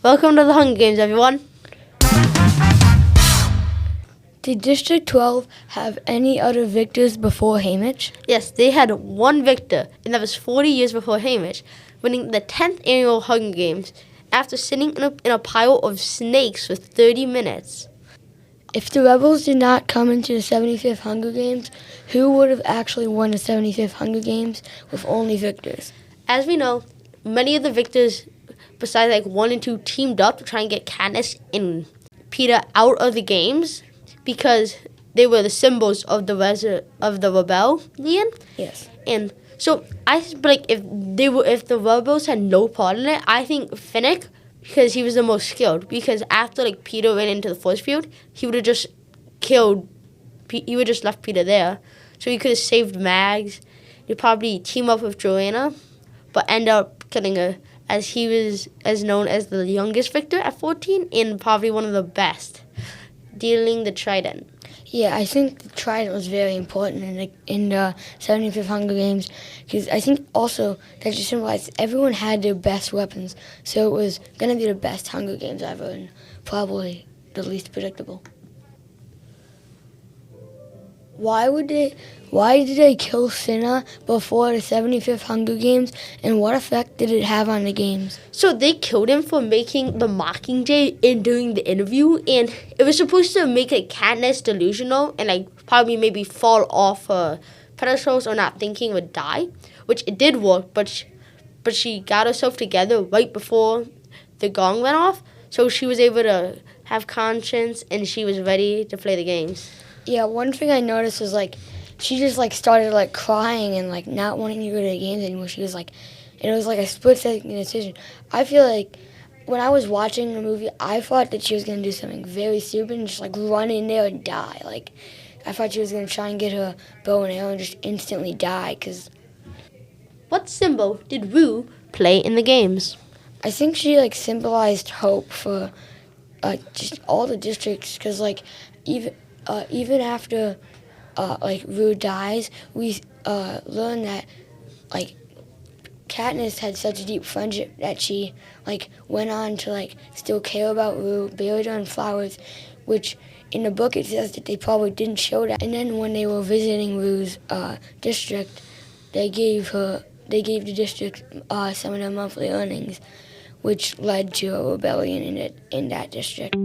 Welcome to the Hunger Games, everyone. Did District 12 have any other victors before Hamish? Yes, they had one victor, and that was 40 years before Hamish, winning the 10th annual Hunger Games after sitting in a pile of snakes for 30 minutes. If the rebels did not come into the 75th Hunger Games, who would have actually won the 75th Hunger Games with only victors? As we know, many of the victors, besides like 1 and 2, teamed up to try and get Katniss and Peeta out of the games because they were the symbols of the rebellion. Yes. And so if the rebels had no part in it, I think Finnick, because he was the most skilled. Because after Peeta ran into the force field, he would have just he would just left Peeta there. So he could have saved Mags. He'd probably team up with Joanna, but end up killing her, as he was as known as the youngest victor at 14 and probably one of the best, dealing the trident. Yeah, I think the trident was very important in the 75th Hunger Games, because I think also that just symbolized everyone had their best weapons, so it was going to be the best Hunger Games ever and probably the least predictable. Why did they kill Cinna before the 75th Hunger Games, and what effect did it have on the games? So they killed him for making the Mockingjay and doing the interview, and it was supposed to make Katniss delusional and probably maybe fall off her pedestals or not thinking would die, which it did work, but she got herself together right before the gong went off, so she was able to have conscience and she was ready to play the games. Yeah, one thing I noticed was she just started crying and not wanting to go to the games anymore. She was and it was a split-second decision. I feel like when I was watching the movie, I thought that she was going to do something very stupid and just run in there and die. I thought she was going to try and get her bow and arrow and just instantly die. What symbol did Rue play in the games? I think she symbolized hope for just all the districts, because even after Rue dies, we learn that Katniss had such a deep friendship that she went on to still care about Rue, buried her in flowers, which in the book it says that they probably didn't show that. And then when they were visiting Rue's district, they gave the district some of their monthly earnings, which led to a rebellion in that district.